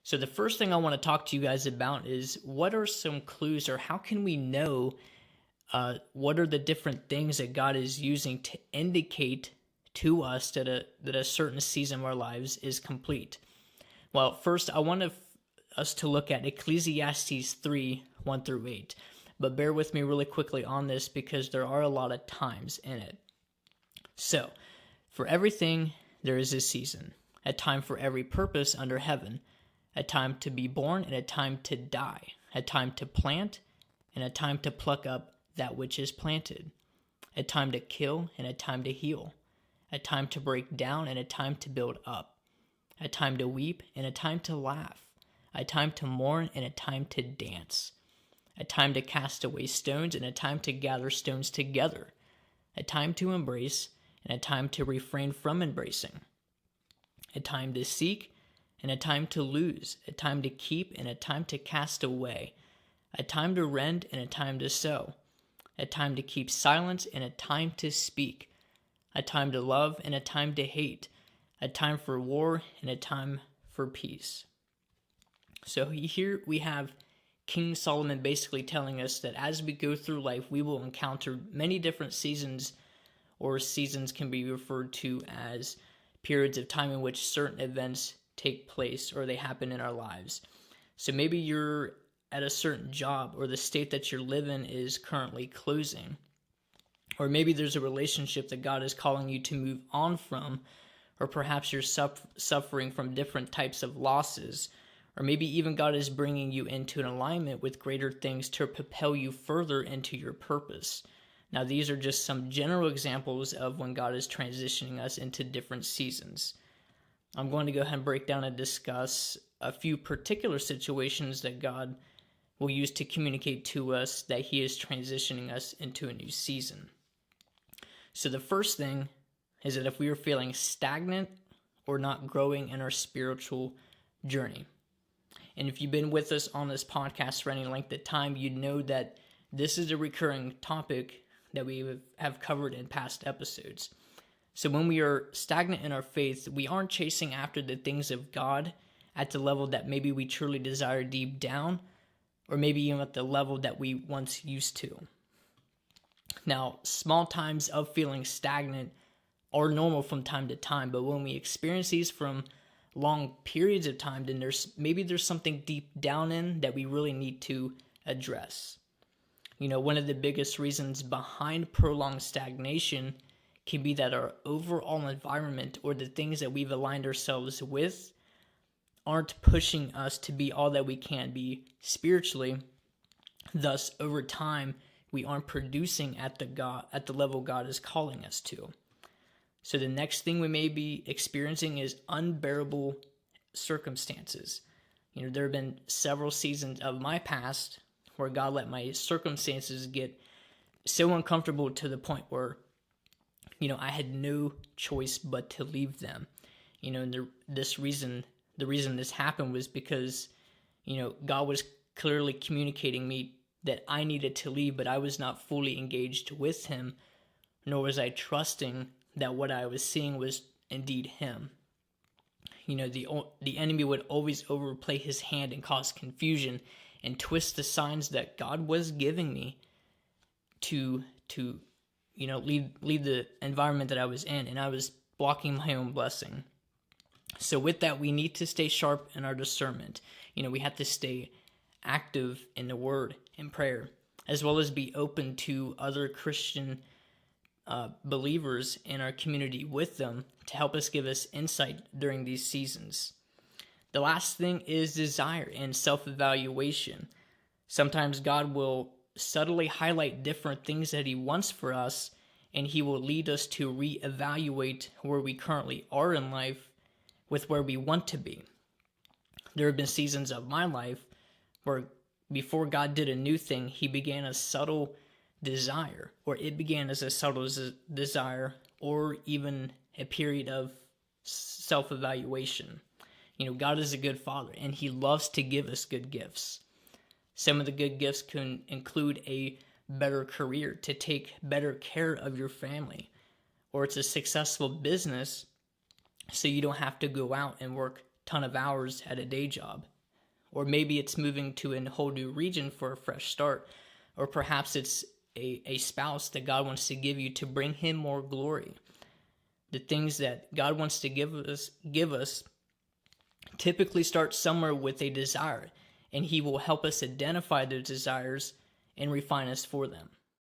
So the first thing I want to talk to you guys about is what are some clues, or how can we know what are the different things that God is using to indicate to us that a certain season of our lives is complete. Well, first I want us to look at Ecclesiastes 3:1-8. But bear with me really quickly on this because there are a lot of times in it. So, for everything there is a season, a time for every purpose under heaven, a time to be born and a time to die, a time to plant and a time to pluck up that which is planted, a time to kill and a time to heal, a time to break down and a time to build up, a time to weep and a time to laugh, a time to mourn and a time to dance, a time to cast away stones and a time to gather stones together, a time to embrace and a time to refrain from embracing, a time to seek and a time to lose, a time to keep and a time to cast away, a time to rend and a time to sow, a time to keep silence and a time to speak, a time to love and a time to hate, a time for war and a time for peace. So here we have King Solomon basically telling us that as we go through life, we will encounter many different seasons, or seasons can be referred to as periods of time in which certain events take place or they happen in our lives. So maybe you're at a certain job, or the state that you live in is currently closing. Or maybe there's a relationship that God is calling you to move on from, or perhaps you're suffering from different types of losses. Or maybe even God is bringing you into an alignment with greater things to propel you further into your purpose. Now, these are just some general examples of when God is transitioning us into different seasons. I'm going to go ahead and break down and discuss a few particular situations that God will use to communicate to us that He is transitioning us into a new season. So the first thing is that if we are feeling stagnant or not growing in our spiritual journey. And if you've been with us on this podcast for any length of time, you know that this is a recurring topic that we have covered in past episodes. So when we are stagnant in our faith, we aren't chasing after the things of God at the level that maybe we truly desire deep down, or maybe even at the level that we once used to. Now, small times of feeling stagnant are normal from time to time, but when we experience these from long periods of time, then there's something deep down in that we really need to address. You know, one of the biggest reasons behind prolonged stagnation can be that our overall environment, or the things that we've aligned ourselves with, aren't pushing us to be all that we can be spiritually. Thus, over time, we aren't producing at the level God is calling us to. So the next thing we may be experiencing is unbearable circumstances. You know, there have been several seasons of my past where God let my circumstances get so uncomfortable to the point where, you know, I had no choice but to leave them. You know, and the reason this happened was because, you know, God was clearly communicating me that I needed to leave, but I was not fully engaged with Him, nor was I trusting that what I was seeing was indeed Him. You know, the enemy would always overplay his hand and cause confusion and twist the signs that God was giving me to you know, leave the environment that I was in, and I was blocking my own blessing. So with that, we need to stay sharp in our discernment. You know, we have to stay active in the Word and prayer, as well as be open to other Christian believers in our community with them to help us give us insight during these seasons. The last thing is desire and self-evaluation. Sometimes God will subtly highlight different things that He wants for us, and He will lead us to reevaluate where we currently are in life with where we want to be. There have been seasons of my life where before God did a new thing, He began a subtle desire, or it began as a subtle desire, or even a period of self-evaluation. You know, God is a good Father, and He loves to give us good gifts. Some of the good gifts can include a better career, to take better care of your family, or it's a successful business so you don't have to go out and work ton of hours at a day job. Or maybe it's moving to a whole new region for a fresh start. Or perhaps it's a spouse that God wants to give you to bring him more glory. The things that God wants to give us typically start somewhere with a desire, and he will help us identify those desires and refine us for them.